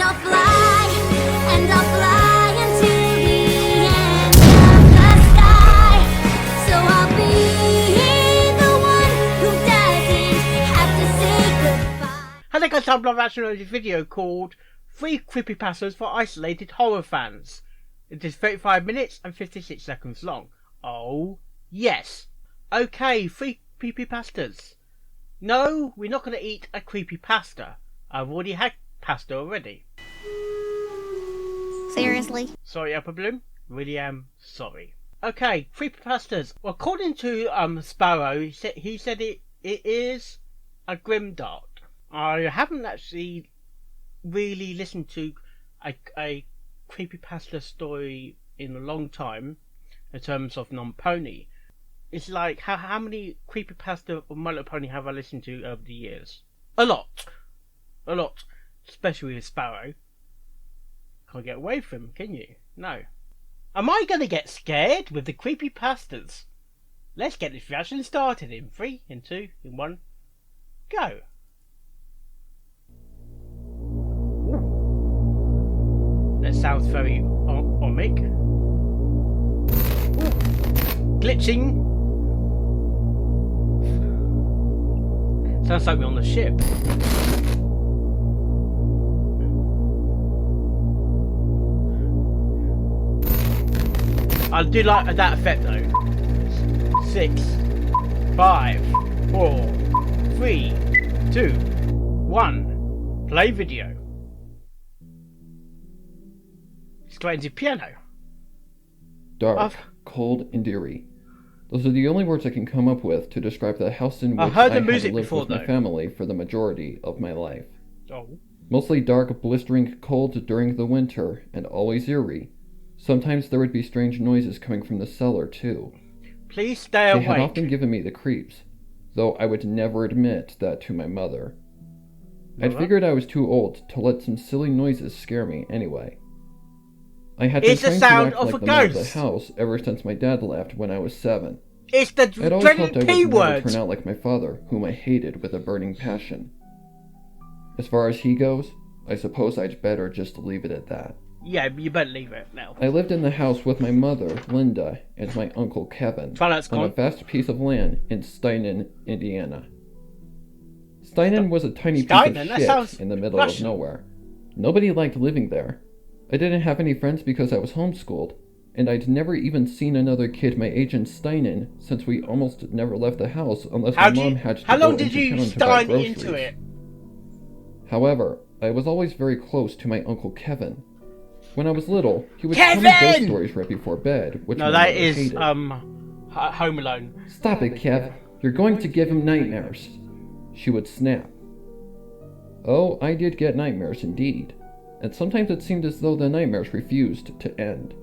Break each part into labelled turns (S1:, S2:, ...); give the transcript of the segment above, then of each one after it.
S1: I'll fly, and I'll fly into the end of the sky. So I'll be the one who doesn't have to say goodbye.
S2: Hello guys, I'm watching a video called 3 Creepypastas for Isolated Horror Fans. It is 35 minutes and 56 seconds long. Oh, yes. Okay, 3 creepypastas. No, we're not going to eat a creepypasta. I've already had pasta already.
S1: Seriously?
S2: Sorry, Upper Bloom. Really am sorry. Okay, creepypastas. Well, according to Sparrow, he said it is a GRIMDARK. I haven't actually really listened to a creepypasta story in a long time in terms of non-pony. It's like how many creepypasta of My Little Pony have I listened to over the years? A lot, especially with Sparrow. Can't get away from him, can you? No. Am I gonna get scared with the creepypastas? Let's get this reaction started in 3, in 2, in 1, go. That sounds very omic. Glitching. Sounds like we're on the ship. I do like that effect though. 6, 5, 4, 3, 2, 1. Play video. Straight into piano.
S3: Dark, cold, and eerie. Those are the only words I can come up with to describe the house in which
S2: I heard the
S3: had
S2: music
S3: lived
S2: before,
S3: with my family for the majority of my life.
S2: Oh.
S3: Mostly dark, blistering cold during the winter, and always eerie. Sometimes there would be strange noises coming from the cellar, too.
S2: Please stay awake.
S3: They had often given me the creeps, though I would never admit that to my mother. I'd figured I was too old to let some silly noises scare me anyway. I had been trying to act like the man of the house ever since my dad left when I was 7.
S2: It's the
S3: I'd always hoped I
S2: P
S3: would
S2: word.
S3: never turn out like my father, whom I hated with a burning passion. As far as he goes, I suppose I'd better just leave it at that.
S2: Yeah, you better leave it now.
S3: I lived in the house with my mother, Linda, and my uncle Kevin on a vast piece of land in Steinen, Indiana. Steinen was a tiny piece of shit in the middle of nowhere. Nobody liked living there. I didn't have any friends because I was homeschooled, and I'd never even seen another kid my age in Steinen since we almost never left the house unless my mom had to go into town to buy groceries.
S2: Into it?
S3: However, I was always very close to my uncle Kevin. When I was little, he would tell me ghost stories right before bed, which my mother hated.
S2: Home Alone.
S3: Stop it, Kev. You're going to give him nightmares. She would snap. Oh, I did get nightmares indeed. And sometimes it seemed as though the nightmares refused to end.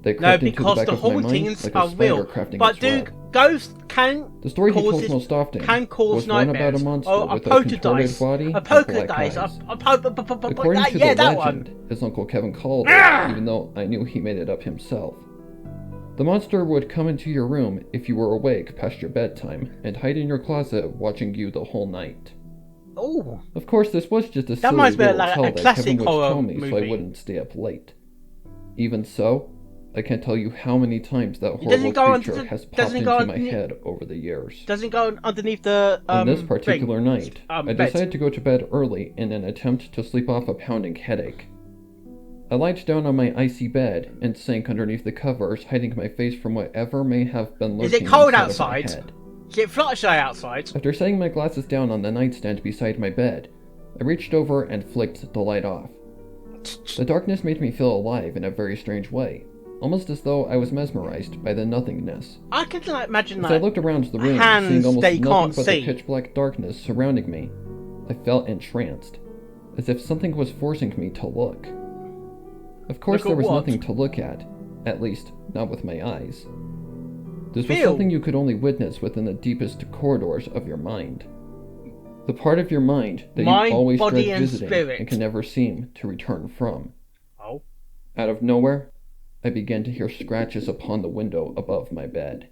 S3: They crept into the back of my mind like a spider crafting its web.
S2: Ghosts can
S3: the story he told most often was one about a monster with a contorted body and black eyes. According to the legend, as Uncle Kevin called it, even though I knew he made it up himself. The monster would come into your room if you were awake past your bedtime and hide in your closet watching you the whole night.
S2: Oh.
S3: Of course, this was just a silly little tale that Kevin would tell me so I wouldn't stay up late. Even so, I can't tell you how many times that horrible creature has popped into my head over the years.
S2: Doesn't go underneath the
S3: On this particular night, I decided to go to bed early in an attempt to sleep off a pounding headache. I lied down on my icy bed and sank underneath the covers, hiding my face from whatever may have been lurking inside of my head. Is it cold outside?
S2: Is it Fluttershy outside?
S3: After setting my glasses down on the nightstand beside my bed, I reached over and flicked the light off. The darkness made me feel alive in a very strange way, almost as though I was mesmerized by the nothingness.
S2: I can imagine that.
S3: As I looked around the room, seeing almost nothing but the pitch-black darkness surrounding me, I felt entranced, as if something was forcing me to look. Of course, there was nothing to look at least not with my eyes. This was something you could only witness within the deepest corridors of your mind. The part of your mind that you always dread visiting and can never seem to return from.
S2: Oh.
S3: Out of nowhere, I began to hear scratches upon the window above my bed.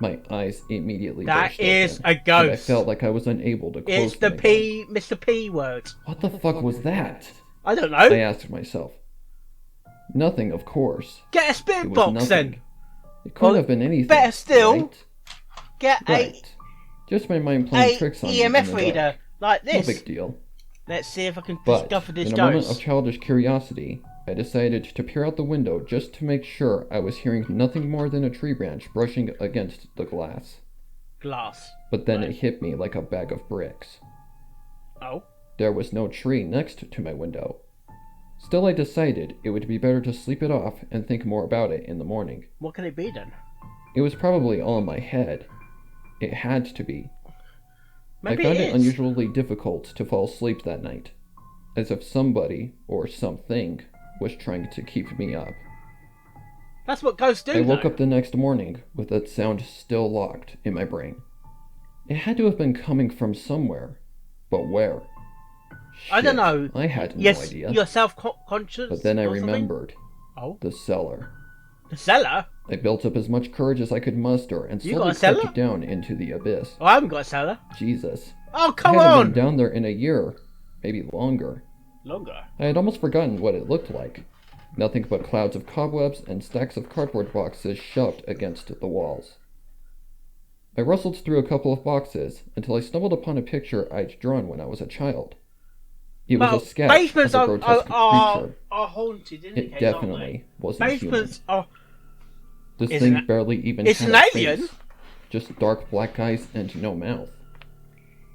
S3: My eyes immediately
S2: That
S3: burst
S2: is
S3: open,
S2: a ghost.
S3: and I felt like I was unable to close
S2: It's the
S3: them again.
S2: Mr. P word.
S3: What the fuck was that?
S2: I don't know.
S3: I asked myself. Nothing, of course.
S2: Get a
S3: It
S2: spirit
S3: was
S2: box
S3: nothing.
S2: then.
S3: It couldn't
S2: Or
S3: have been anything.
S2: better still,
S3: right?
S2: Get
S3: Right. Just my mind playing tricks on me in
S2: EMF
S3: the
S2: reader
S3: dark.
S2: like
S3: No
S2: this.
S3: big deal.
S2: Let's see if I can
S3: But,
S2: discover this
S3: in a moment of
S2: ghost.
S3: childish curiosity, I decided to peer out the window just to make sure I was hearing nothing more than a tree branch brushing against the glass.
S2: Glass.
S3: But then
S2: Right.
S3: it hit me like a bag of bricks.
S2: Oh.
S3: There was no tree next to my window. Still, I decided it would be better to sleep it off and think more about it in the morning.
S2: What can it be then?
S3: It was probably all in my head. It had to be.
S2: Maybe
S3: I found
S2: it
S3: it
S2: is.
S3: unusually difficult to fall asleep that night, as if somebody, or something, was trying to keep me up.
S2: That's what ghosts do.
S3: I woke
S2: though.
S3: up the next morning with that sound still locked in my brain. It had to have been coming from somewhere, but where?
S2: I don't
S3: Shit,
S2: know.
S3: I had no
S2: Yes,
S3: idea.
S2: you're self-conscious.
S3: But then I
S2: or something?
S3: remembered.
S2: Oh,
S3: The cellar.
S2: the cellar.
S3: I built up as much courage as I could muster and
S2: You got
S3: slowly
S2: a cellar?
S3: crept down into the abyss.
S2: Oh, I haven't got a cellar.
S3: Jesus.
S2: Oh,
S3: I
S2: come
S3: hadn't
S2: on.
S3: been down there in a year, maybe longer.
S2: Longer.
S3: I had almost forgotten what it looked like. Nothing but clouds of cobwebs and stacks of cardboard boxes shoved against the walls. I rustled through a couple of boxes until I stumbled upon a picture I'd drawn when I was a child. It was
S2: Well,
S3: a sketch
S2: basements
S3: of a grotesque creature.
S2: are haunted, in
S3: It definitely wasn't
S2: Basements
S3: human.
S2: are.
S3: This
S2: It's
S3: thing
S2: an-
S3: barely even
S2: it's
S3: had
S2: an
S3: a
S2: alien?
S3: face. Just dark black eyes and no mouth.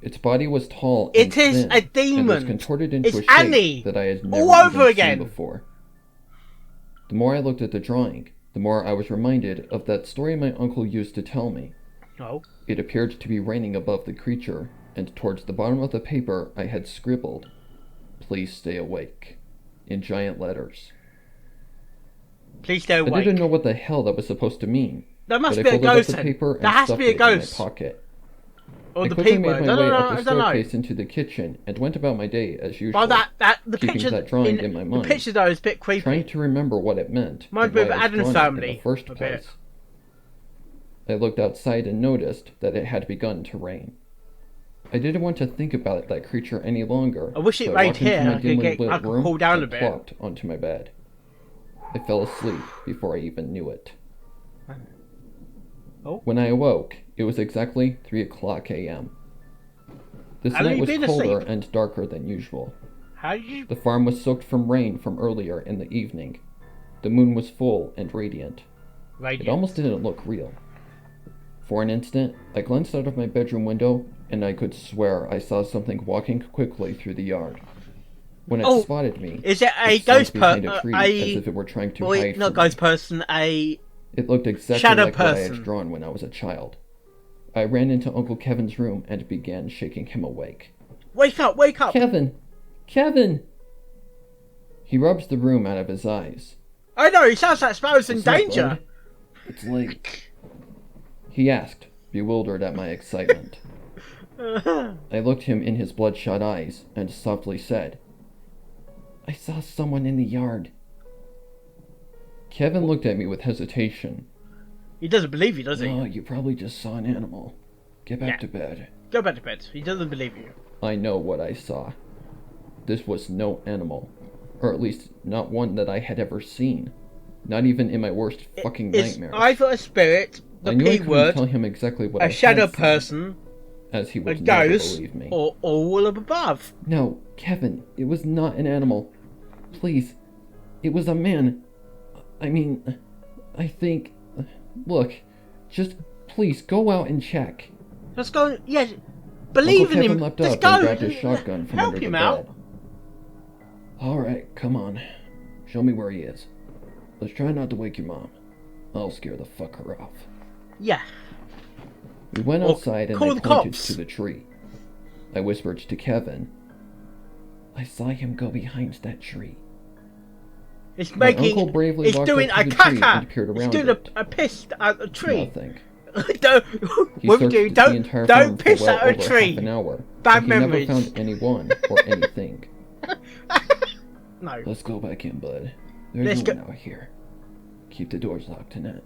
S3: Its body was tall
S2: It
S3: and
S2: is
S3: thin,
S2: a
S3: and
S2: demon.
S3: was contorted into
S2: It's
S3: a shape
S2: Annie.
S3: that I had never
S2: All over
S3: even
S2: again.
S3: seen before. The more I looked at the drawing, the more I was reminded of that story my uncle used to tell me.
S2: Oh.
S3: It appeared to be raining above the creature, and towards the bottom of the paper I had scribbled, "Please stay awake," in giant letters.
S2: Please stay
S3: I
S2: awake.
S3: didn't know what the hell that was supposed to mean.
S2: There must
S3: but
S2: be
S3: I
S2: a
S3: folded up
S2: ghost
S3: the
S2: then.
S3: paper and
S2: There has to
S3: stuffed
S2: be a
S3: it in my
S2: ghost.
S3: pocket.
S2: Or
S3: I
S2: the
S3: quickly
S2: P
S3: made
S2: word.
S3: my
S2: I
S3: way
S2: don't know.
S3: up the
S2: I don't know.
S3: staircase into the kitchen and went about my day as usual,
S2: Well, the
S3: keeping
S2: picture
S3: that drawing in my mind,
S2: The picture though is a bit creepy.
S3: trying to remember what it meant
S2: Reminds
S3: and
S2: me
S3: why
S2: of
S3: I was
S2: Addams
S3: drawn it in
S2: Family
S3: the first
S2: a bit.
S3: place. I looked outside and noticed that it had begun to rain. I didn't want to think about that creature any longer.
S2: I wish it
S3: so
S2: rained
S3: walked into
S2: here.
S3: my
S2: I could
S3: dimly
S2: get-
S3: lit
S2: I could
S3: room
S2: cool down
S3: and
S2: a bit.
S3: plopped onto my bed. I fell asleep before I even knew it.
S2: Oh.
S3: When I awoke, it was exactly 3 o'clock a.m. This
S2: How long
S3: night
S2: you
S3: was
S2: been
S3: colder
S2: asleep?
S3: and darker than usual.
S2: How did you?
S3: The farm was soaked from rain from earlier in the evening. The moon was full and radiant.
S2: Radiant.
S3: It almost didn't look real. For an instant, I glanced out of my bedroom window, and I could swear I saw something walking quickly through the yard. When it
S2: Oh,
S3: spotted me,
S2: Is it a
S3: it slunk
S2: ghost
S3: behind
S2: person?
S3: a tree as if it were trying to hide
S2: Not
S3: from
S2: ghost
S3: me.
S2: person. A
S3: It looked exactly
S2: shadow
S3: like what I
S2: person.
S3: had drawn when I was a child. I ran into Uncle Kevin's room and began shaking him awake.
S2: wake up! Wake up!
S3: Kevin! Kevin! He rubs the room out of his eyes.
S2: I know. He sounds like Sparrow's in
S3: "What's up,
S2: danger.
S3: bud? It's late," he asked, bewildered at my excitement. I looked him in his bloodshot eyes and softly said, "I saw someone in the yard." Kevin looked at me with hesitation.
S2: He doesn't believe you, does he?
S3: "Oh, you probably just saw an animal. Get back
S2: Yeah.
S3: to bed."
S2: Go back to bed. He doesn't believe you.
S3: I know what I saw. This was no animal. Or at least, not one that I had ever seen. Not even in my worst fucking
S2: It's
S3: nightmares.
S2: either a spirit, the
S3: I knew I
S2: P
S3: couldn't
S2: word,
S3: tell him exactly what I
S2: a
S3: had
S2: shadow
S3: seen,
S2: person,
S3: as he
S2: a
S3: would never
S2: ghost,
S3: believe me.
S2: or all of above.
S3: No, Kevin, it was not an animal. Please, it was a man. I mean, I think... Look, just please go out and check.
S2: Let's go. Yeah, believe
S3: Uncle
S2: in
S3: Kevin
S2: him.
S3: leapt
S2: Let's
S3: up
S2: go.
S3: and grabbed his shotgun from
S2: Help
S3: under
S2: him
S3: the
S2: out.
S3: bed. Alright, come on. Show me where he is. Let's try not to wake your mom. I'll scare the fucker off.
S2: Yeah.
S3: We went
S2: Or
S3: outside and
S2: call
S3: I
S2: the
S3: pointed
S2: cops.
S3: to the tree. I whispered to Kevin, "I saw him go behind that tree."
S2: It's
S3: My
S2: making.
S3: uncle bravely
S2: It's
S3: walked
S2: doing
S3: up
S2: a
S3: to the tree
S2: caca.
S3: and peered
S2: It's
S3: around
S2: doing
S3: it.
S2: a piss at a tree.
S3: Nothing.
S2: don't.
S3: He
S2: What
S3: searched
S2: do you
S3: the
S2: don't
S3: entire farm
S2: don't
S3: for
S2: piss
S3: well
S2: at a
S3: over
S2: tree.
S3: half an hour,
S2: Bad
S3: but he
S2: memories.
S3: never found anyone or anything.
S2: No.
S3: Let's go back in, bud. There's
S2: Let's
S3: no
S2: go-
S3: one out here. Keep the doors locked tonight.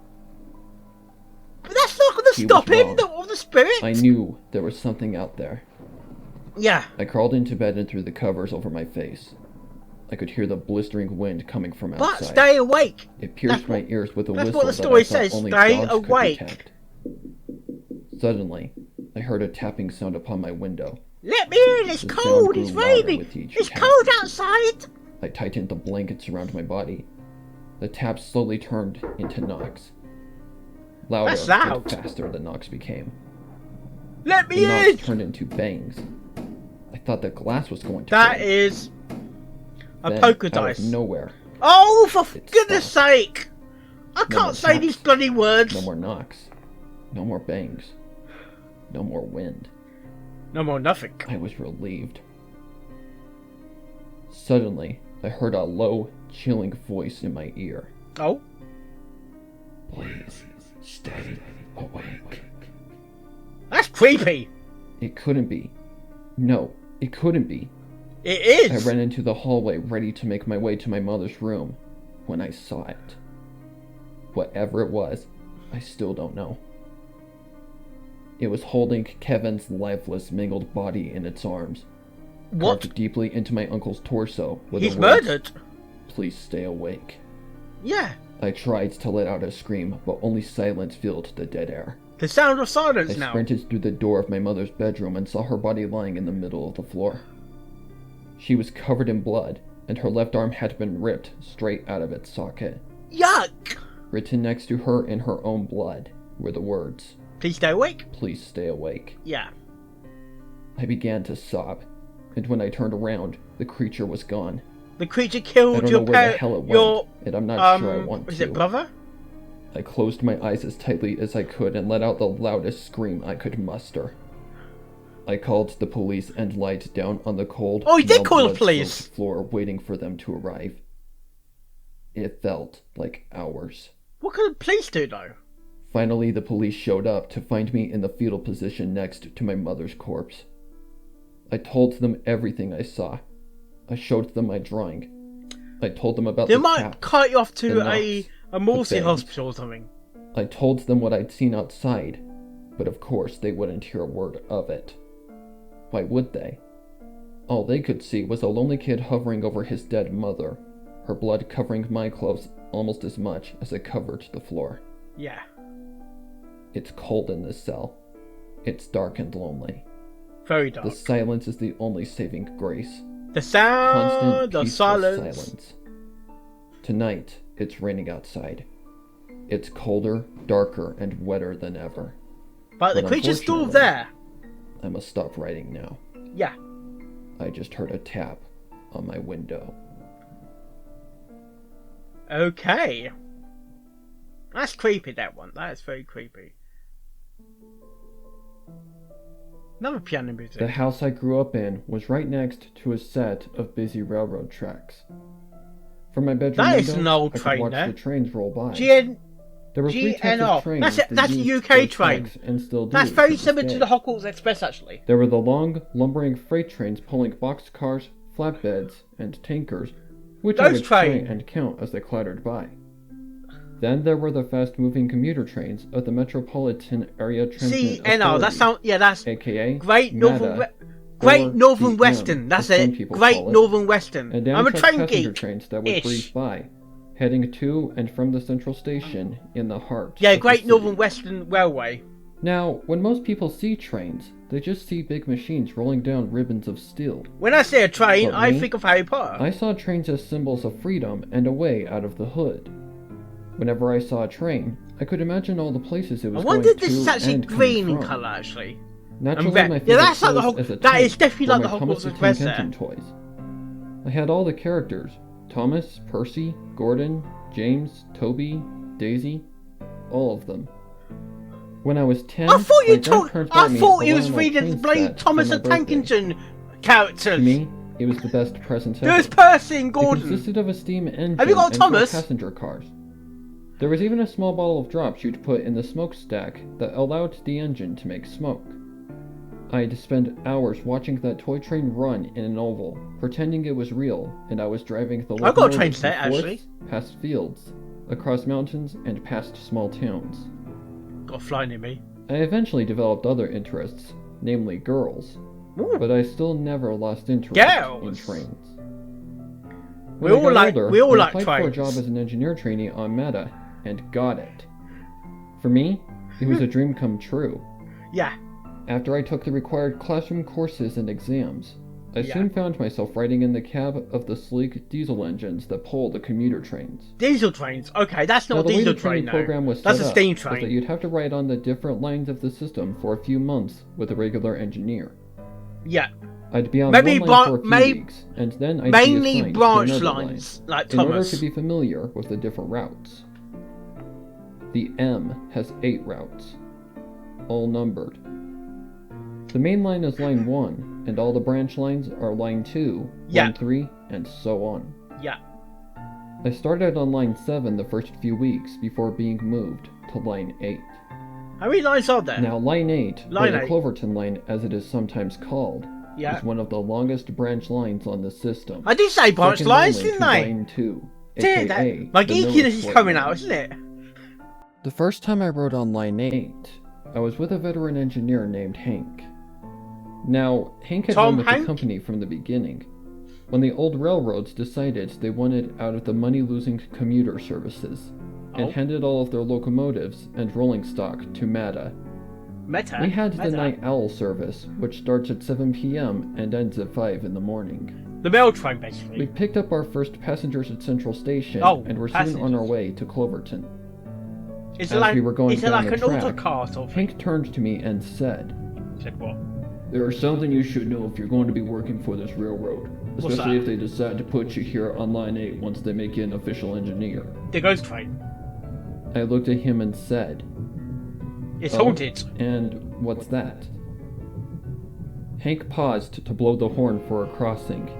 S2: But that's not gonna to stop him, the spirit?
S3: I knew there was something out there.
S2: Yeah.
S3: I crawled into bed and threw the covers over my face. I could hear the blistering wind coming from outside.
S2: But stay awake.
S3: It pierced my ears with a whistle
S2: what the story
S3: that I thought
S2: says.
S3: only
S2: Stay
S3: dogs
S2: awake.
S3: could detect. Suddenly, I heard a tapping sound upon my window.
S2: Let me in, it's cold, it's raining. It's cold outside.
S3: I tightened the blankets around my body. The taps slowly turned into knocks. Louder
S2: That's loud.
S3: and faster the knocks became.
S2: Let
S3: The
S2: me in.
S3: knocks turned into bangs. I thought the glass was going to
S2: That
S3: break.
S2: is a
S3: Then,
S2: poker
S3: out
S2: dice.
S3: of nowhere,
S2: Oh, for
S3: It
S2: goodness sake! I
S3: No more
S2: can't say
S3: taps.
S2: these bloody words.
S3: no more knocks. No more bangs. No more wind.
S2: No more nothing.
S3: I was relieved. Suddenly, I heard a low, chilling voice in my ear.
S2: Oh?
S3: Please, stay awake.
S2: That's creepy.
S3: It couldn't be. No, it couldn't be.
S2: It
S3: I
S2: is.
S3: ran into the hallway ready to make my way to my mother's room when I saw it. Whatever it was, I still don't know. It was holding Kevin's lifeless, mangled body in its arms.
S2: What?
S3: Carved deeply into my uncle's torso with
S2: He's
S3: the words,
S2: murdered.
S3: "Please stay awake."
S2: Yeah.
S3: I tried to let out a scream, but only silence filled the dead air.
S2: The sound of silence
S3: I
S2: now.
S3: sprinted through the door of my mother's bedroom and saw her body lying in the middle of the floor. She was covered in blood, and her left arm had been ripped straight out of its socket.
S2: Yuck!
S3: Written next to her in her own blood were the words,
S2: Please stay awake.
S3: "Please stay awake."
S2: Yeah.
S3: I began to sob, and when I turned around, the creature was gone.
S2: The creature
S3: I
S2: killed
S3: don't
S2: your
S3: know where the
S2: parent.
S3: hell it went,
S2: Your
S3: and I'm not sure I want
S2: is
S3: to.
S2: it brother?
S3: I closed my eyes as tightly as I could and let out the loudest scream I could muster. I called the police and lied down on the cold,
S2: Oh, he did
S3: now
S2: call the
S3: blood-soaked
S2: police!
S3: floor waiting for them to arrive. It felt like hours.
S2: What could the police do though?
S3: Finally, the police showed up to find me in the fetal position next to my mother's corpse. I told them everything I saw. I showed them my drawing. I told them about
S2: They
S3: the
S2: might
S3: tap,
S2: cut you off to
S3: the
S2: a
S3: knocks,
S2: Morsi
S3: the bangs.
S2: hospital or something.
S3: I told them what I'd seen outside, but of course they wouldn't hear a word of it. Why would they? All they could see was a lonely kid hovering over his dead mother, her blood covering my clothes almost as much as it covered the floor.
S2: Yeah.
S3: It's cold in this cell. It's dark and lonely.
S2: Very dark.
S3: The silence is the only saving grace.
S2: The sound,
S3: Constant,
S2: the
S3: peaceful
S2: silence.
S3: silence. Tonight, it's raining outside. It's colder, darker, and wetter than ever.
S2: But the
S3: But
S2: creature's still
S3: unfortunately-
S2: there.
S3: I must stop writing now.
S2: Yeah.
S3: I just heard a tap on my window.
S2: Okay. That's creepy, that one. That is very creepy. Another piano music.
S3: The house I grew up in was right next to a set of busy railroad tracks. From my bedroom
S2: That
S3: window,
S2: is an old
S3: I could
S2: train
S3: watch
S2: there.
S3: the trains roll by.
S2: GN
S3: There were three types
S2: GNR.
S3: of trains.
S2: That's
S3: that
S2: a
S3: used
S2: UK
S3: those
S2: train.
S3: tracks and still do
S2: That's very
S3: to this
S2: similar to
S3: day.
S2: the Hogwarts Express, actually.
S3: There were the long, lumbering freight trains pulling boxcars, flatbeds, and tankers, which I
S2: Those
S3: would try
S2: trains.
S3: and count as they clattered by. Then there were the fast-moving commuter trains of the Metropolitan Area Transit
S2: CNR. That
S3: Authority,
S2: sound. Yeah, that's
S3: aka
S2: Great Northern.
S3: MATA,
S2: Great
S3: or
S2: Northern
S3: GM,
S2: Western. That's
S3: as some
S2: it.
S3: people
S2: Great
S3: call it.
S2: Northern Western.
S3: and
S2: I'm a
S3: Amtrak
S2: train
S3: passenger
S2: geek.
S3: trains that would breeze by, heading to and from the central station in the heart.
S2: Yeah,
S3: of the
S2: Great
S3: city.
S2: Northern Western Railway.
S3: Now, when most people see trains, they just see big machines rolling down ribbons of steel.
S2: When I say a train,
S3: But
S2: I
S3: me?
S2: think of Harry Potter.
S3: I saw trains as symbols of freedom and a way out of the hood. Whenever I saw a train, I could imagine all the places it
S2: I
S3: was
S2: wonder
S3: going
S2: if this
S3: to
S2: is actually
S3: and coming
S2: green in
S3: from.
S2: colour, actually.
S3: Naturally,
S2: And red.
S3: my
S2: Yeah,
S3: favorite
S2: that's like the
S3: clothes
S2: Hog-
S3: as a
S2: that is
S3: tank
S2: definitely
S3: were
S2: like
S3: my
S2: the
S3: Thomas
S2: Hogwarts
S3: the Tank
S2: Express there.
S3: Engine toys. I had all the characters: Thomas, Percy, Gordon, James, Toby, Daisy, all of them. When I was 10,
S2: I thought you
S3: my
S2: told.
S3: grandparents
S2: I
S3: bought me
S2: thought
S3: a
S2: you was
S3: Lionel
S2: reading
S3: train
S2: bloody
S3: set for
S2: Thomas
S3: my
S2: the Tank
S3: birthday.
S2: Engine characters.
S3: To me, it was the best present ever.
S2: There's Percy and
S3: It
S2: Gordon.
S3: consisted of a steam engine
S2: Have you got
S3: and four
S2: Thomas?
S3: passenger cars. There was even a small bottle of drops you'd put in the smokestack that allowed the engine to make smoke. I'd spend hours watching that toy train run in an oval, pretending it was real, and I was driving the
S2: I've got a
S3: locomotive
S2: train
S3: through
S2: set,
S3: forests,
S2: actually.
S3: past fields, across mountains, and past small towns.
S2: Got a fly near me.
S3: I eventually developed other interests, namely girls, but I still never lost interest in trains. When I got older, I applied for a job as an engineer trainee on Meta, and got it. For me, it was a dream come true.
S2: Yeah.
S3: After I took the required classroom courses and exams, I soon found myself riding in the cab of the sleek diesel engines that pull the commuter trains.
S2: Diesel trains? Okay, that's not a diesel train, though. That's a steam train.
S3: Was that you'd have to ride on the different lines of the system for a few months with a regular engineer.
S2: Yeah.
S3: I'd be on one line for a few weeks, and then I'd be assigned
S2: branch
S3: to another
S2: lines,
S3: line,
S2: like
S3: in order
S2: Thomas.
S3: to be familiar with the different routes. The M has 8 routes, all numbered. The main line is line 1, and all the branch lines are line 2, line 3, and so on.
S2: Yeah.
S3: I started on line 7 the first few weeks before being moved to line 8.
S2: How many lines are there?
S3: Now line 8, or the Cloverton line as it is sometimes called, is one of the longest branch lines on the system.
S2: I did say branch lines, didn't I?
S3: Line 2, aka
S2: my geekiness is coming out, isn't it?
S3: The first time I rode on line 8, I was with a veteran engineer named Hank. Now, Hank had been with the company from the beginning. When the old railroads decided they wanted out of the money-losing commuter services, and handed all of their locomotives and rolling stock to Meta. We had the Night Owl service, which starts at 7 p.m. and ends at 5 in the morning.
S2: The mail train, basically.
S3: We picked up our first passengers at Central Station, and were soon on our way to Cloverton. As we were going down the track, Hank turned to me and said,
S2: what?
S3: "There is something you should know if you're going to be working for this railroad, especially if they decide to put you here on line 8 once they make you an official engineer."
S2: The ghost train.
S3: I looked at him and said,
S2: "It's haunted."
S3: And what's that? Hank paused to blow the horn for a crossing,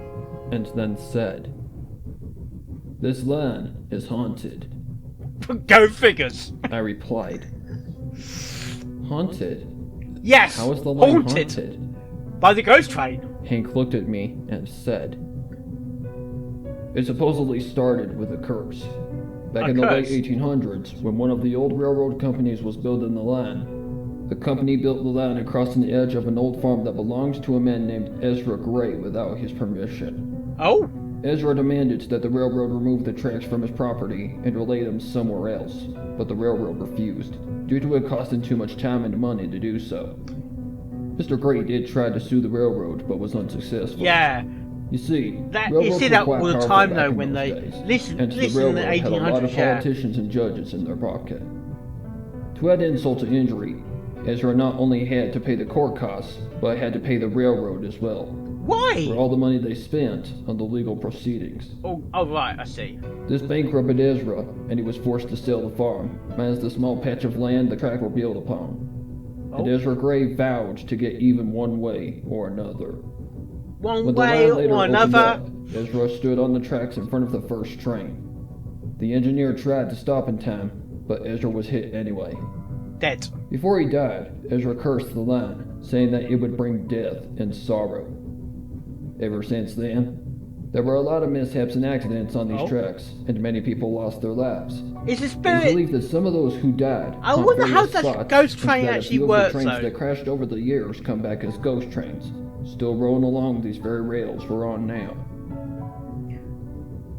S3: and then said, "This line is haunted."
S2: Go figures.
S3: I replied. "Haunted?
S2: Yes.
S3: How is the line haunted?
S2: By the ghost train."
S3: Hank looked at me and said, "It supposedly started with a curse. Back in the late 1800s, when one of the old railroad companies was building the line, the company built the line across the edge of an old farm that belonged to a man named Ezra Gray without his permission.
S2: Oh?
S3: Ezra demanded that the railroad remove the tracks from his property and relay them somewhere else, but the railroad refused, due to it costing too much time and money to do so. Mr. Gray did try to sue the railroad, but was unsuccessful.
S2: Yeah.
S3: You see,
S2: you see that all the time though when they listen
S3: the
S2: in the
S3: railroad had a lot of
S2: 1800s.
S3: politicians and judges in their pocket. To add insult to injury, Ezra not only had to pay the court costs, but had to pay the railroad as well.
S2: Why?
S3: For all the money they spent on the legal proceedings.
S2: Oh right, I see.
S3: This bankrupted Ezra, and he was forced to sell the farm, minus the small patch of land the track were built upon. And Ezra Gray vowed to get even one way or another.
S2: One way or another.
S3: Ezra stood on the tracks in front of the first train. The engineer tried to stop in time, but Ezra was hit anyway.
S2: Dead.
S3: Before he died, Ezra cursed the line, saying that it would bring death and sorrow. Ever since then, there were a lot of mishaps and accidents on these tracks, and many people lost their lives.
S2: It's a spirit.
S3: It's believed that some of those who died.
S2: I wonder how that ghost train actually works.
S3: The trains that crashed over the years come back as ghost trains, still rolling along these very rails we're on now.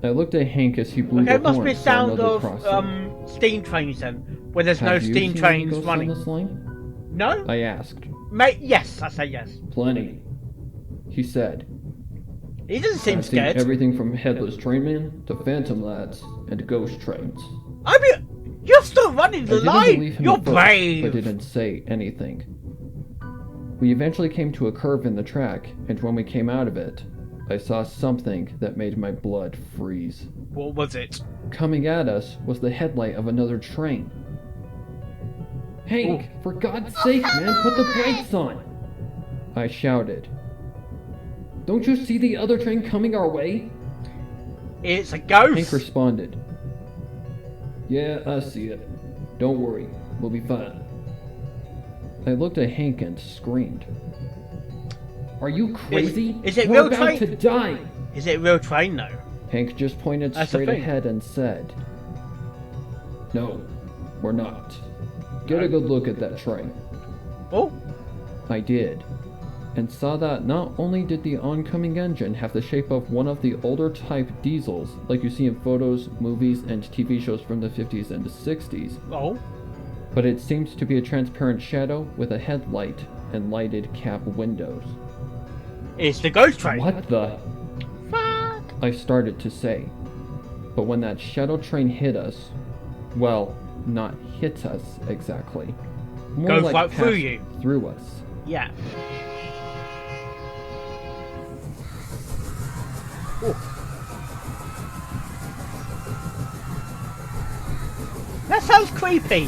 S3: I looked at Hank as he blew the horn.
S2: It must be a sound of steam trains then, when there's no steam trains running.
S3: On this line?
S2: No?
S3: I asked.
S2: Mate, yes, I say yes.
S3: Plenty. He said.
S2: He doesn't seem scared.
S3: I've seen everything from headless trainmen to phantom lads and ghost trains.
S2: I mean, you're still running the line. You're brave.
S3: But didn't say anything. We eventually came to a curve in the track, and when we came out of it, I saw something that made my blood freeze.
S2: What was it?
S3: Coming at us was the headlight of another train. Hank, for God's sake, man, put the brakes on! I shouted. Don't you see the other train coming our way?
S2: It's a ghost!
S3: Hank responded. Yeah, I see it. Don't worry, we'll be fine. I looked at Hank and screamed. Are you crazy?
S2: Is it
S3: We're
S2: real
S3: about
S2: train?
S3: to die!
S2: Is it a real train though?
S3: Hank just pointed straight ahead and said, No, we're not. Get a good look at that train.
S2: Oh.
S3: I did, and saw that not only did the oncoming engine have the shape of one of the older type diesels like you see in photos, movies, and TV shows from the 50s and the 60s,
S2: Oh.
S3: but it seemed to be a transparent shadow with a headlight and lighted cab windows.
S2: It's the ghost train.
S3: What the?
S2: Fuck.
S3: I started to say, but when that shadow train hit us, well, not hit us exactly, more
S2: Goes
S3: like
S2: right through
S3: passed
S2: you.
S3: through us.
S2: Yeah. Ooh. That sounds creepy.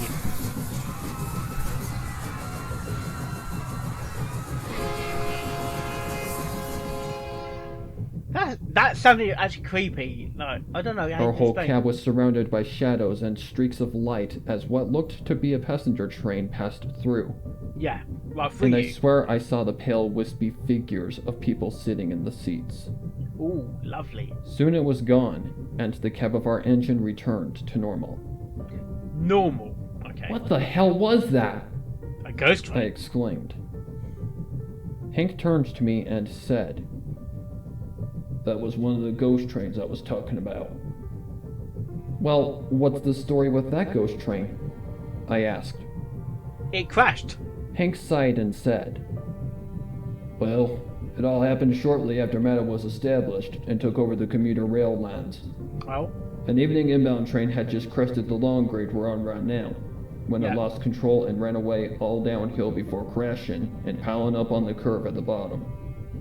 S2: That sounded actually creepy. No, I don't know.
S3: Our whole cab was surrounded by shadows and streaks of light as what looked to be a passenger train passed through.
S2: Yeah, right through
S3: And
S2: you.
S3: I swear I saw the pale, wispy figures of people sitting in the seats.
S2: Ooh, lovely.
S3: Soon it was gone, and the cab of our engine returned to normal.
S2: Normal. Okay.
S3: What the hell was that?
S2: A ghost
S3: I
S2: train.
S3: exclaimed. Hank turned to me and said, "That was one of the ghost trains I was talking about." "Well, what's the story with that ghost train?" I asked.
S2: It crashed.
S3: Hank sighed and said, "Well, it all happened shortly after MATA was established and took over the commuter rail lines.
S2: Well,
S3: An evening inbound train had just crested the long grade we're on right now, when
S2: Yeah.
S3: it lost control and ran away all downhill before crashing and piling up on the curve at the bottom.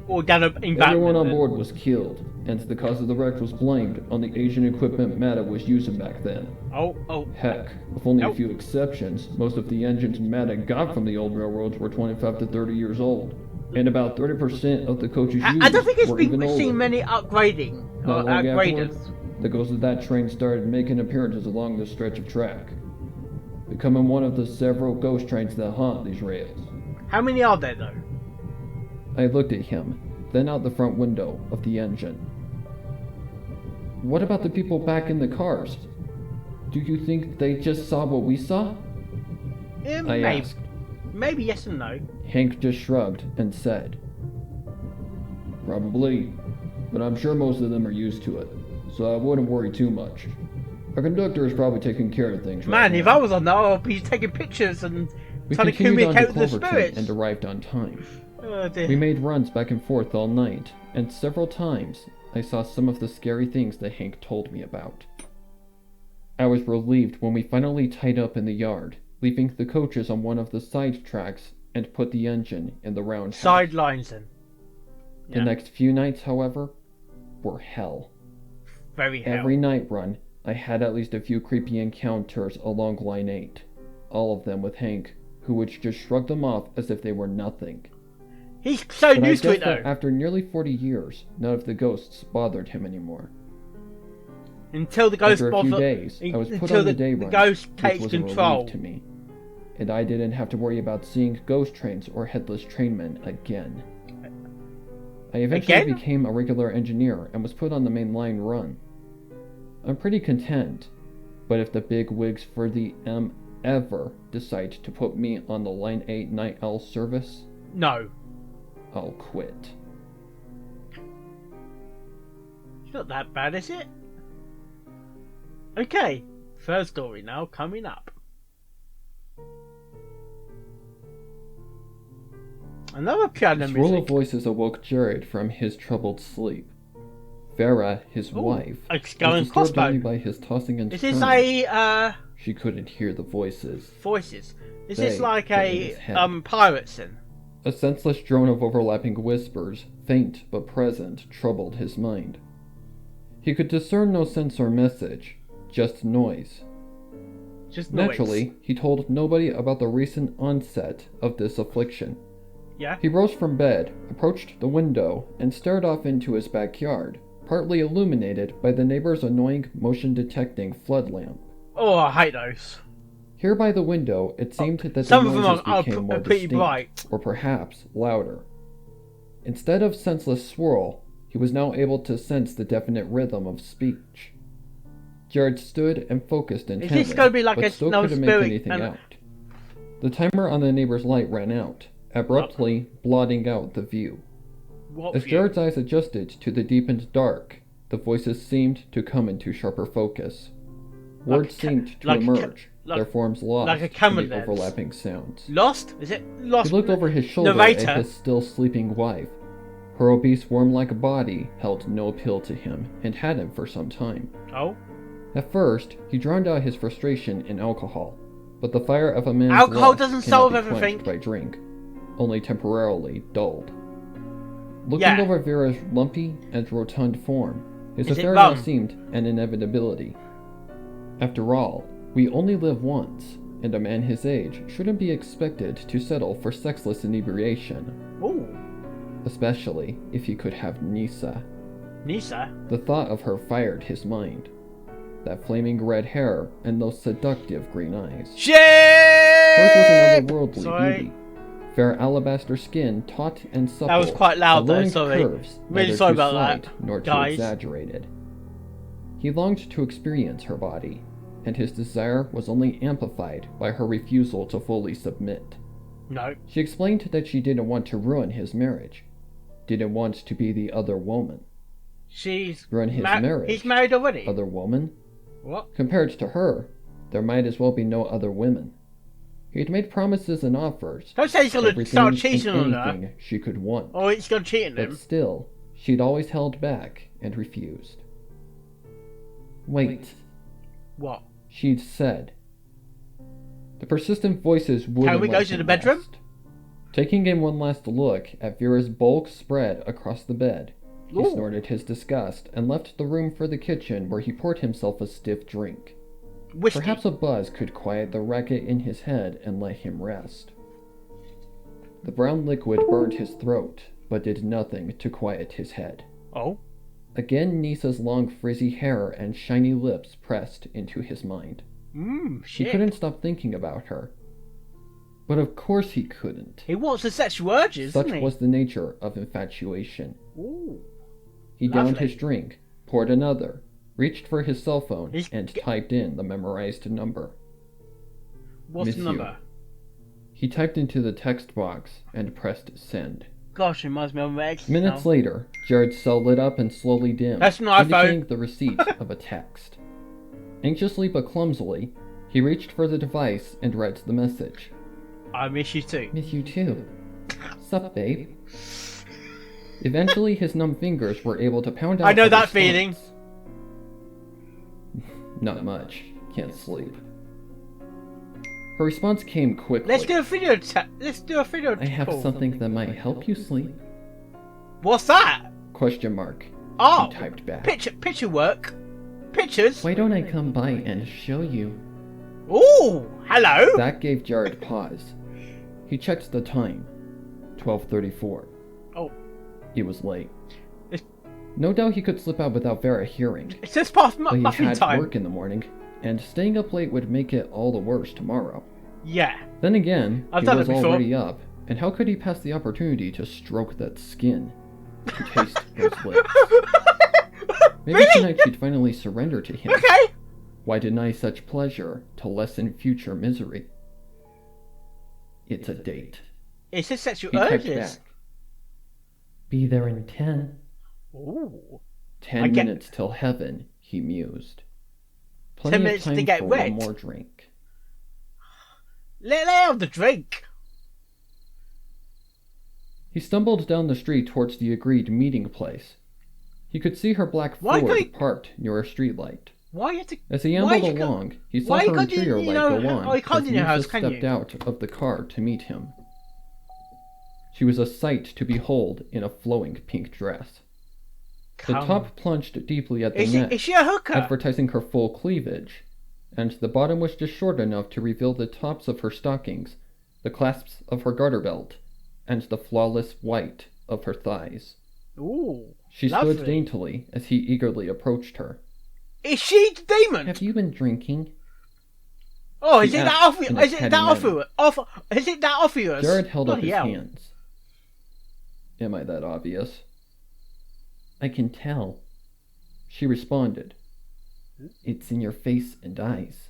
S2: or down an embankment.
S3: Everyone on board was killed, and the cause of the wreck was blamed on the Asian equipment MATA was using back then.
S2: Oh.
S3: Heck, with only a
S2: Nope.
S3: few exceptions, most of the engines MATA got from the old railroads were 25 to 30 years old, and about 30% of the coaches used
S2: I don't think it's
S3: were even
S2: been seen
S3: older.
S2: many upgrading or
S3: Not long
S2: upgraders.
S3: afterwards, the ghost of that train started making appearances along this stretch of track, becoming one of the several ghost trains that haunt these rails.
S2: How many are there though?
S3: I looked at him, then out the front window of the engine. "What about the people back in the cars? Do you think they just saw what we saw?" I
S2: Maybe.
S3: asked.
S2: Maybe yes and no.
S3: Hank just shrugged and said, "Probably, but I'm sure most of them are used to it, so I wouldn't worry too much. Our conductor is probably taking care of things right
S2: Man,
S3: now."
S2: if I was on there, I'd be taking pictures and
S3: We
S2: trying to
S3: continued on to
S2: communicate with the
S3: Cloverton
S2: spirits.
S3: and arrived on time.
S2: Oh dear.
S3: We made runs back and forth all night, and several times I saw some of the scary things that Hank told me about. I was relieved when we finally tied up in the yard, leaving the coaches on one of the side tracks and put the engine in the roundhouse.
S2: Sidelines then.
S3: The
S2: Yeah.
S3: next few nights, however, were hell.
S2: Very hell.
S3: Every night run, I had at least a few creepy encounters along Line 8, all of them with Hank, who would just shrug them off as if they were nothing.
S2: He's so
S3: But I
S2: used to
S3: guess
S2: it though.
S3: that after nearly 40 years, none of the ghosts bothered him anymore.
S2: Until the ghost
S3: After a few
S2: bother-
S3: days, I was put
S2: until
S3: on the day
S2: the
S3: run,
S2: ghost
S3: which
S2: takes
S3: was a
S2: control.
S3: relief to me, and I didn't have to worry about seeing ghost trains or headless trainmen again. I eventually
S2: Again?
S3: became a regular engineer and was put on the main line run. I'm pretty content, but if the big wigs for the M ever decide to put me on the Line 8 Night Owl service,
S2: No.
S3: I'll quit.
S2: It's not that bad, is it? Okay. Third story now coming up. Another piano
S3: This roll of
S2: music.
S3: voices awoke Jared from his troubled sleep. Vera, his
S2: Ooh,
S3: wife,
S2: a
S3: was
S2: skull and
S3: disturbed only
S2: crossbones.
S3: by his tossing and
S2: Is this
S3: turning.
S2: a
S3: She couldn't hear the voices.
S2: voices? Is this
S3: They
S2: like
S3: were in his
S2: a
S3: head.
S2: pirates then?
S3: A senseless drone of overlapping whispers, faint but present, troubled his mind. He could discern no sense or message, just noise.
S2: Just noise.
S3: Naturally, he told nobody about the recent onset of this affliction.
S2: Yeah.
S3: He rose from bed, approached the window, and stared off into his backyard, partly illuminated by the neighbor's annoying motion-detecting flood lamp.
S2: Oh, I hate those.
S3: Here by the window, it seemed that the
S2: Some of them
S3: noises
S2: are
S3: became more
S2: pretty
S3: distinct,
S2: bright.
S3: or perhaps louder. Instead of senseless swirl, he was now able to sense the definite rhythm of speech. Jared stood and focused intently,
S2: this gonna be like
S3: but
S2: a
S3: still
S2: no
S3: couldn't make
S2: spirit
S3: anything
S2: and-
S3: out. The timer on the neighbor's light ran out, abruptly blotting out the view. As Jared's eyes adjusted to the deepened dark, the voices seemed to come into sharper focus. Words seemed to emerge, their forms lost in the overlapping sounds.
S2: Lost? Is it lost?
S3: He looked over his shoulder at his still sleeping wife. Her obese, worm-like body held no appeal to him, and hadn't for some time.
S2: Oh?
S3: At first, he drowned out his frustration in alcohol, but the fire of a man's
S2: alcohol
S3: lust
S2: doesn't
S3: cannot
S2: solve
S3: be
S2: everything
S3: quenched by drink, only temporarily dulled. Looking over Vera's lumpy and rotund form, his affair now seemed an inevitability. After all, we only live once, and a man his age shouldn't be expected to settle for sexless inebriation.
S2: Ooh.
S3: Especially if he could have Nisa.
S2: Nisa?
S3: The thought of her fired his mind. That flaming red hair and those seductive green eyes.
S2: Shit!
S3: Hers was an otherworldly beauty. Fair alabaster skin, taut and supple.
S2: That was quite loud though, sorry.
S3: Curves,
S2: really sorry about
S3: slight,
S2: that,
S3: nor
S2: guys.
S3: too exaggerated. He longed to experience her body, and his desire was only amplified by her refusal to fully submit.
S2: No.
S3: She explained that she didn't want to ruin his marriage. Didn't want to be the other woman. Ruin his marriage.
S2: He's married already.
S3: Other woman?
S2: What?
S3: Compared to her, there might as well be no other women. He'd made promises and offers.
S2: Don't say he's gonna start cheating on her.
S3: Anything she could want.
S2: Or he's gonna cheat on him.
S3: But still, she'd always held back and refused. Wait.
S2: What?
S3: She'd said. The persistent voices wouldn't
S2: Can we go to the bedroom?
S3: Rest. Taking in one last look at Vera's bulk spread across the bed, he snorted his disgust and left the room for the kitchen where he poured himself a stiff drink.
S2: Whiskey.
S3: Perhaps a buzz could quiet the racket in his head and let him rest. The brown liquid burned his throat, but did nothing to quiet his head.
S2: Oh?
S3: Again Nisa's long frizzy hair and shiny lips pressed into his mind.
S2: Shit.
S3: He couldn't stop thinking about her. But of course he couldn't.
S2: He wants the sexual urges,
S3: Such
S2: doesn't he?
S3: was the nature of infatuation.
S2: Ooh.
S3: He downed his drink, poured another, reached for his cell phone, and typed in the memorized number.
S2: What's the number?
S3: He typed into the text box and pressed send.
S2: Gosh, it reminds me of my ex.
S3: Minutes later, Jared's cell lit up and slowly dimmed,
S2: That's an iPhone.
S3: indicating the receipt of a text. Anxiously but clumsily, he reached for the device and read the message.
S2: I miss you too.
S3: Miss you too. Sup, babe? Eventually, his numb fingers were able to pound out.
S2: I know that
S3: response.
S2: feeling.
S3: Not much. Can't sleep. Her response came quickly.
S2: Let's do a video
S3: I have something that might help you sleep.
S2: What's that?
S3: Question mark.
S2: Oh,
S3: He typed back.
S2: picture work. Pictures.
S3: Why don't I come by and show you?
S2: Ooh, hello.
S3: That gave Jared pause. He checked the time. 12:34.
S2: Oh.
S3: It was late.
S2: It's...
S3: No doubt he could slip out without Vera hearing.
S2: It's just past
S3: but he
S2: muffin
S3: had
S2: time.
S3: work in the morning, and staying up late would make it all the worse tomorrow.
S2: Yeah.
S3: Then again,
S2: I've
S3: he
S2: done
S3: was
S2: it before.
S3: already up, and how could he pass the opportunity to stroke that skin? To taste those lips? Maybe
S2: Really?
S3: tonight she'd finally surrender to him.
S2: Okay.
S3: Why deny such pleasure to lessen future misery? It's a date.
S2: It's just sexual
S3: He typed
S2: urges.
S3: back. Be there in 10.
S2: Ooh.
S3: 10 minutes till heaven, he mused.
S2: 10
S3: Plenty
S2: minutes
S3: of time
S2: to get
S3: for
S2: wet.
S3: one more drink.
S2: Let have the drink.
S3: He stumbled down the street towards the agreed meeting place. He could see her black Ford parked near a streetlight.
S2: Why you have to?
S3: As he ambled along, he saw her interior light go on as Nisa stepped out of the car to meet him. She was a sight to behold in a flowing pink dress. The top plunged deeply at the neck,
S2: is she a hooker?
S3: advertising her full cleavage, and the bottom was just short enough to reveal the tops of her stockings, the clasps of her garter belt, and the flawless white of her thighs.
S2: Ooh,
S3: she stood daintily as he eagerly approached her.
S2: Is she the demon?
S3: Have you been drinking?
S2: Oh, is it that obvious? Is it that obvious?
S3: Jared held up his hands. Am I that obvious? I can tell. She responded. It's in your face and eyes.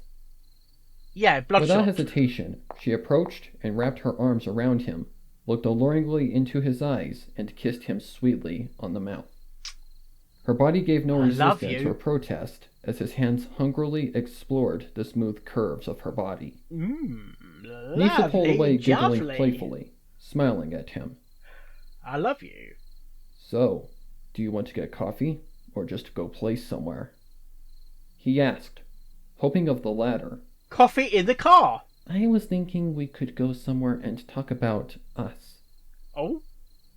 S2: Yeah, bloodshot.
S3: Without hesitation, she approached and wrapped her arms around him, looked alluringly into his eyes, and kissed him sweetly on the mouth. Her body gave no resistance or protest as his hands hungrily explored the smooth curves of her body. Nisa pulled away, giggling playfully, smiling at him.
S2: I love you.
S3: So, do you want to get coffee, or just go play somewhere? He asked, hoping of the latter.
S2: Coffee in the car.
S3: I was thinking we could go somewhere and talk about us.
S2: Oh?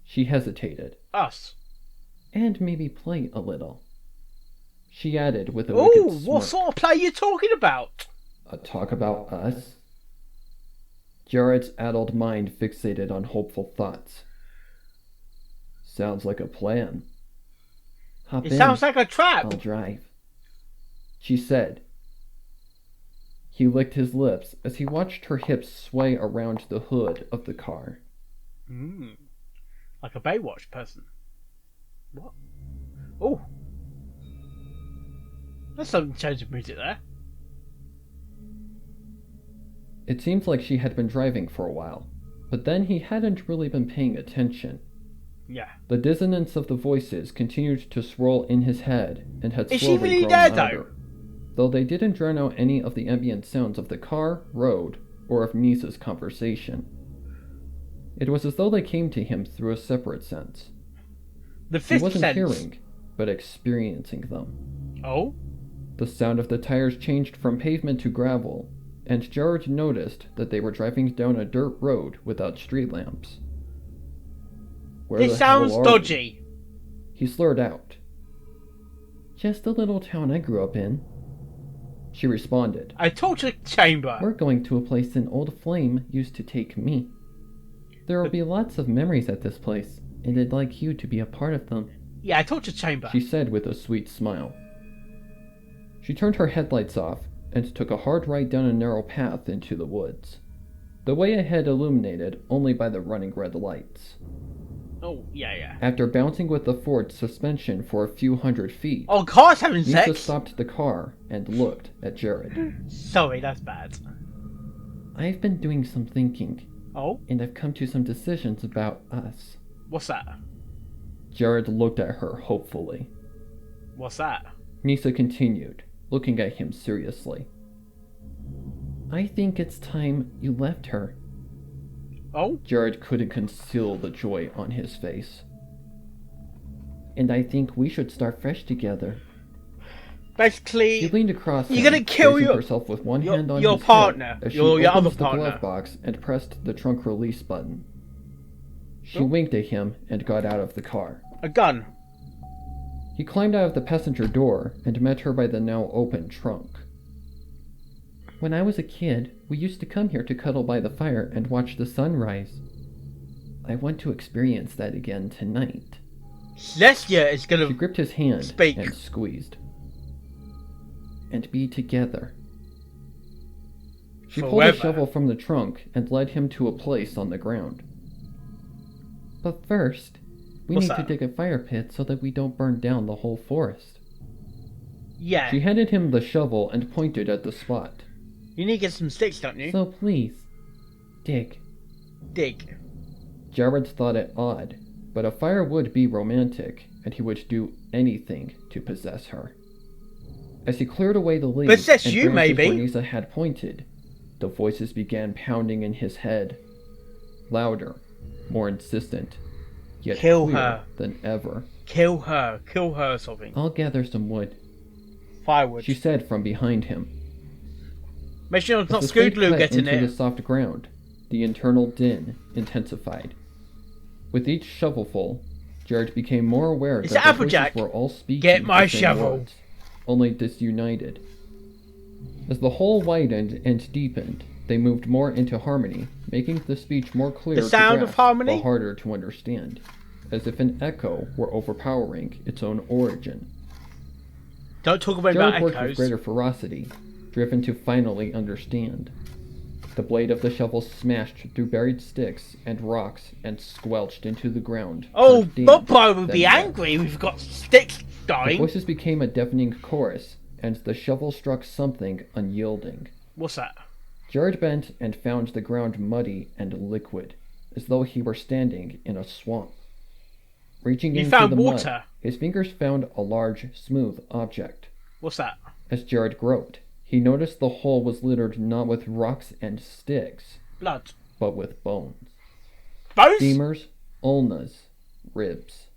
S3: She hesitated.
S2: Us?
S3: And maybe play a little. She added with a wicked smirk.
S2: What sort of play are you talking about?
S3: A talk about us? Jared's addled mind fixated on hopeful thoughts. Sounds like a plan. Hop in.
S2: It sounds like a trap.
S3: I'll drive. She said. He licked his lips as he watched her hips sway around the hood of the car.
S2: Like a Baywatch person. What? Oh. There's some change of music there.
S3: It seemed like she had been driving for a while, but then he hadn't really been paying attention.
S2: Yeah.
S3: The dissonance of the voices continued to swirl in his head and had
S2: Is
S3: slowly
S2: she really
S3: grown
S2: there,
S3: louder, though they didn't drown out any of the ambient sounds of the car, road, or of Nisa's conversation. It was as though they came to him through a separate sense.
S2: The fifth
S3: he wasn't
S2: sense.
S3: hearing, but experiencing them.
S2: Oh?
S3: The sound of the tires changed from pavement to gravel, and Jared noticed that they were driving down a dirt road without street lamps. Where
S2: This
S3: the hell
S2: sounds
S3: are
S2: dodgy.
S3: we? He slurred out. Just the little town I grew up in. She responded.
S2: A torture chamber.
S3: We're going to a place an old flame used to take me. There will be lots of memories at this place, and I'd like you to be a part of them.
S2: Yeah, a torture chamber.
S3: She said with a sweet smile. She turned her headlights off and took a hard right down a narrow path into the woods, the way ahead illuminated only by the running red lights.
S2: Oh, yeah.
S3: After bouncing with the Ford's suspension for a few hundred feet,
S2: cars having
S3: Nisa
S2: sex?
S3: stopped the car and looked at Jared.
S2: Sorry, that's bad.
S3: I've been doing some thinking.
S2: Oh?
S3: And I've come to some decisions about us.
S2: What's that?
S3: Jared looked at her hopefully.
S2: What's that?
S3: Nisa continued, looking at him seriously. I think it's time you left her.
S2: Oh?
S3: Jared couldn't conceal the joy on his face. And I think we should start fresh together.
S2: Basically,
S3: she leaned across
S2: you're
S3: him,
S2: gonna kill
S3: herself with one hand on
S2: your
S3: his
S2: partner,
S3: hip as she
S2: your other
S3: opened the
S2: partner.
S3: glove box and pressed the trunk release button. She winked at him and got out of the car.
S2: A gun.
S3: He climbed out of the passenger door and met her by the now open trunk. When I was a kid, we used to come here to cuddle by the fire and watch the sunrise. I want to experience that again tonight.
S2: Celestia is gonna
S3: She gripped his hand
S2: speak.
S3: and squeezed. And be together. She pulled
S2: Forever.
S3: a shovel from the trunk and led him to a place on the ground. But first, we
S2: What's
S3: need to
S2: that?
S3: dig a fire pit so that we don't burn down the whole forest.
S2: Yeah.
S3: She handed him the shovel and pointed at the spot.
S2: You need to get some sticks, don't you?
S3: So please, dig.
S2: Dig.
S3: Jared thought it odd, but a fire would be romantic, and he would do anything to possess her. As he cleared away the leaves
S2: Possess
S3: and
S2: you,
S3: branches
S2: maybe?
S3: where Nisa had pointed, the voices began pounding in his head, louder, more insistent, yet
S2: Kill
S3: clearer
S2: her.
S3: than ever.
S2: Kill her, something.
S3: I'll gather some wood,
S2: Firewood.
S3: she said from behind him.
S2: Make sure it's
S3: As
S2: not
S3: the
S2: Scoot
S3: spade
S2: Glue
S3: cut
S2: getting
S3: into
S2: it.
S3: the soft ground, the internal din intensified. With each shovelful, Jared became more aware
S2: It's
S3: that the
S2: Applejack.
S3: voices were all speaking
S2: Get my
S3: the same
S2: shovel.
S3: words, only disunited. As the hole widened and deepened, they moved more into harmony, making the speech more clear
S2: The sound
S3: to
S2: of
S3: grasp,
S2: harmony?
S3: while harder to understand, as if an echo were overpowering its own origin.
S2: Don't talk about
S3: Jared worked with
S2: echoes.
S3: greater ferocity, driven to finally understand. The blade of the shovel smashed through buried sticks and rocks and squelched into the ground.
S2: Oh,
S3: first damp,
S2: Bobo would
S3: then
S2: be
S3: wet.
S2: angry. We've got sticks
S3: The
S2: dying.
S3: voices became a deafening chorus, and the shovel struck something unyielding.
S2: What's that?
S3: Jared bent and found the ground muddy and liquid, as though he were standing in a swamp. Reaching into the
S2: water.
S3: mud, his fingers found a large, smooth object.
S2: What's that?
S3: As Jared groped, he noticed the hole was littered not with rocks and sticks,
S2: Blood.
S3: but with bones.
S2: Bones?
S3: Femurs, ulnas, ribs.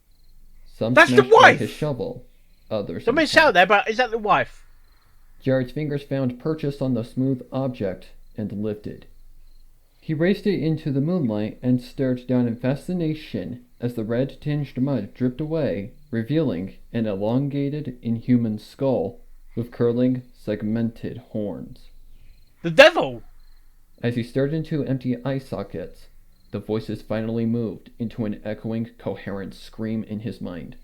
S3: Some
S2: That's the
S3: smashed by
S2: wife!
S3: his shovel, others
S2: Somebody
S3: intact.
S2: shout there, but is that the wife?
S3: Jared's fingers found purchase on the smooth object and lifted. He raised it into the moonlight and stared down in fascination as the red-tinged mud dripped away, revealing an elongated, inhuman skull with curling, segmented horns.
S2: The devil!
S3: As he stared into empty eye sockets, the voices finally moved into an echoing, coherent scream in his mind.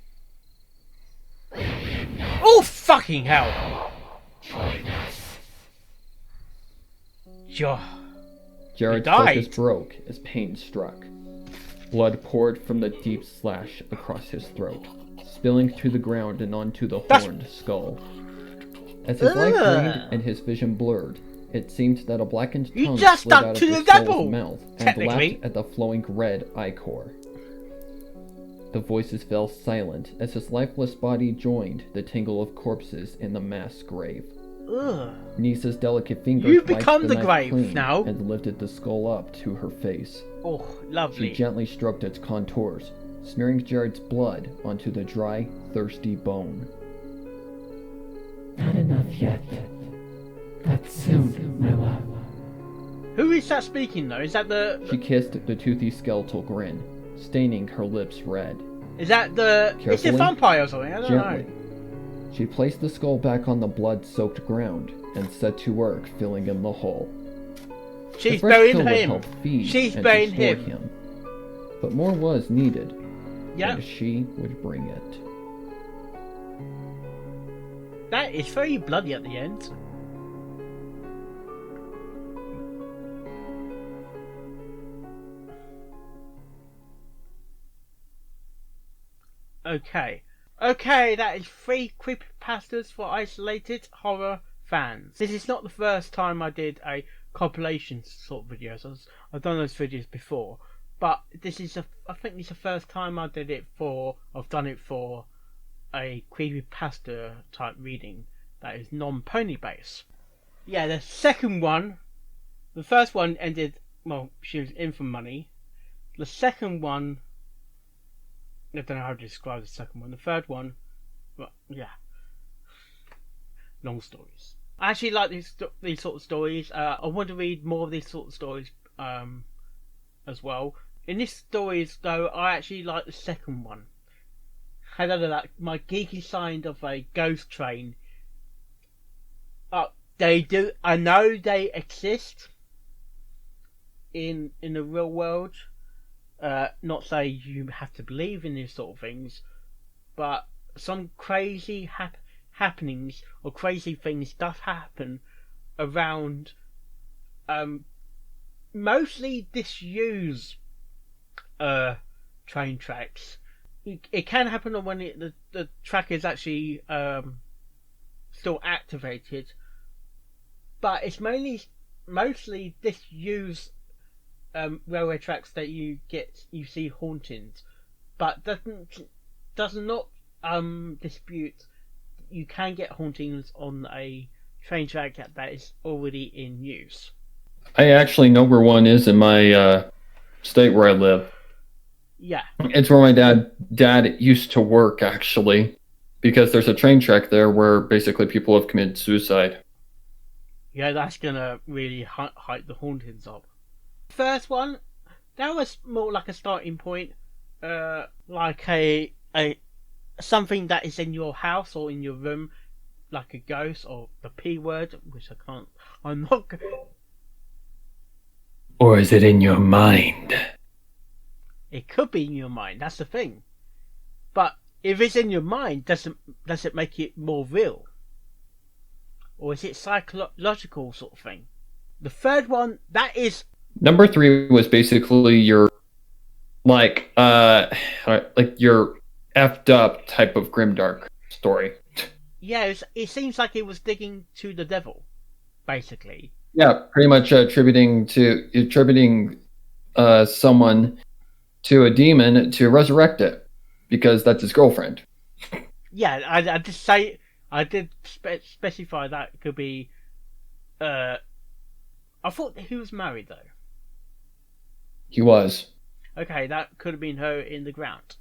S2: Oh, fucking hell! Sure.
S3: Jared's
S2: died.
S3: focus broke as pain struck. Blood poured from the deep slash across his throat, spilling to the ground and onto the horned skull. As his life drained and his vision blurred, it seemed that a blackened
S2: You
S3: tongue
S2: just
S3: slid
S2: stuck
S3: out
S2: to
S3: of
S2: the
S3: the skull's
S2: devil,
S3: mouth and
S2: technically.
S3: lapped at the flowing red ichor. The voices fell silent as his lifeless body joined the tangle of corpses in the mass grave.
S2: Ugh.
S3: Nisa's delicate fingers
S2: You've
S3: wiped
S2: become the
S3: knife
S2: grave
S3: clean
S2: now.
S3: and lifted the skull up to her face.
S2: Oh,
S3: She
S2: lovely.
S3: gently stroked its contours, smearing Jared's blood onto the dry, thirsty bone.
S4: Not enough yet. But soon, my love.
S2: Who is that speaking though? Is that
S3: She kissed the toothy skeletal grin, staining her lips red.
S2: Is that the... Is it
S3: Carefully,
S2: vampire or something? I don't
S3: Gently,
S2: know.
S3: she placed the skull back on the blood-soaked ground and set to work filling in the hole.
S2: She's
S3: The fresh
S2: burying
S3: fill would
S2: him.
S3: help feed
S2: She's
S3: and
S2: burying
S3: restore
S2: him.
S3: But more was needed,
S2: Yeah.
S3: and she would bring it.
S2: That is very bloody at the end. Okay. Okay, that is 3 creepypastas for isolated horror fans. This is not the first time I did a compilation sort of videos. I've done those videos before. But this is I think this is the first time I've done it for a creepypasta type reading that is non-pony based. Yeah, the second one, the first one ended, well, she was in for money. The second one, I don't know how to describe the second one. The third one, well, yeah, long stories. I actually like these sort of stories. I want to read more of these sort of stories as well. In this stories though, I actually like the second one. I don't know, that my geeky side of a ghost train. They do. I know they exist in the real world. Not say you have to believe in these sort of things, but some crazy happenings or crazy things does happen around. Mostly disused train tracks. It can happen when the track is actually still activated, but it's mostly disused railway tracks that you see hauntings, but does not dispute you can get hauntings on a train track that is already in use.
S3: I actually know where one is in my state where I live.
S2: Yeah.
S3: It's where my dad used to work, actually, because there's a train track there where basically people have committed suicide.
S2: Yeah, that's gonna really hype the hauntings up. First one, that was more like a starting point, like a something that is in your house or in your room, like a ghost or the P word, which I'm not.
S4: Or is it in your mind?
S2: It could be in your mind. That's the thing. But if it's in your mind, does it make it more real? Or is it psychological sort of thing? The third one, that is...
S3: Number 3 was basically your, like your effed up type of grimdark story.
S2: Yeah, it seems like it was digging to the devil, basically.
S3: Yeah, pretty much attributing someone to a demon to resurrect it because that's his girlfriend.
S2: Yeah, I did specify that it could be. I thought he was married though.
S3: He was.
S2: Okay, that could have been her in the ground.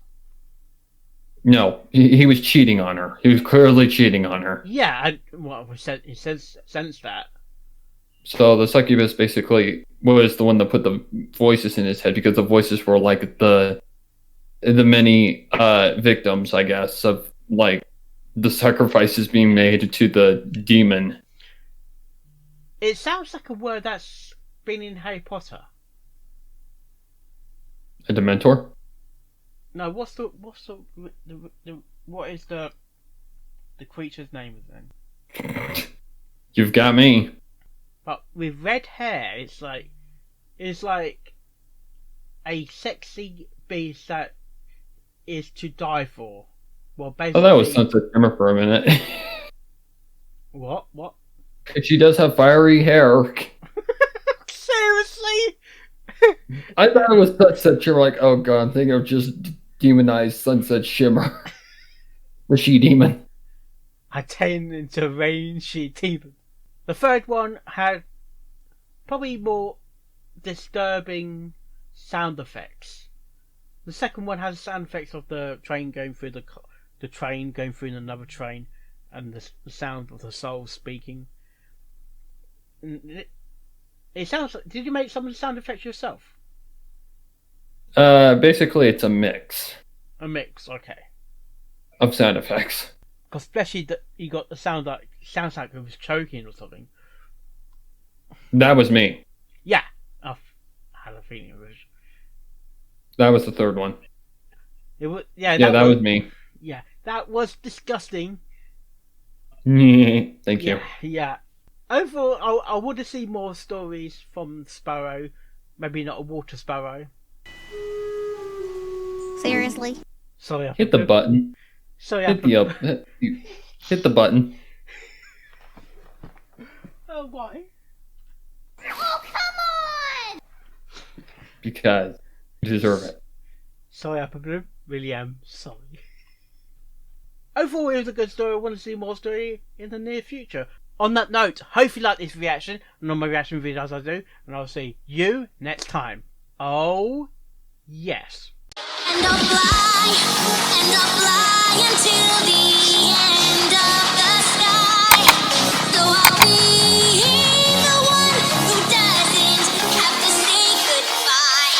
S3: No, he was cheating on her. He was clearly cheating on her.
S2: Yeah, he says sense that.
S3: So the succubus basically was the one that put the voices in his head because the voices were like the many victims, I guess, of like the sacrifices being made to the demon.
S2: It sounds like a word that's been in Harry Potter.
S3: A dementor?
S2: No, what is the creature's name then?
S3: You've got me.
S2: But with red hair, it's like a sexy beast that is to die for. Well, basically.
S3: Oh, that was Sunset Shimmer for a minute.
S2: What?
S3: She does have fiery hair.
S2: Seriously?
S3: I thought it was Sunset Shimmer. Like, oh god, I'm thinking of just demonized Sunset Shimmer, the she demon.
S2: I turned into rain she demon. The third one had probably more disturbing sound effects. The second one has sound effects of the train going through the train going through another train, and the sound of the soul speaking. It sounds. Did you make some of the sound effects yourself?
S3: Basically, it's a mix.
S2: A mix, okay.
S3: Of sound effects.
S2: Because especially you got the sound like sounds like it was choking or something.
S3: That was me.
S2: Yeah, I had a feeling it was.
S3: That was the third one.
S2: It was. Yeah,
S3: that was me.
S2: Yeah, that was disgusting.
S3: Thank you.
S2: Yeah. Overall, I want to see more stories from Sparrow. Maybe not a water sparrow.
S1: Seriously?
S2: Sorry,
S3: hit the button.
S2: Sorry,
S3: hit the button.
S2: Oh, why?
S1: Oh, come on!
S3: Because you deserve it.
S2: Sorry, I really am sorry. Overall, it was a good story. I want to see more story in the near future. On that note, hope you like this reaction and all my reaction videos I do, and I'll see you next time. Oh, yes.
S1: And I'll fly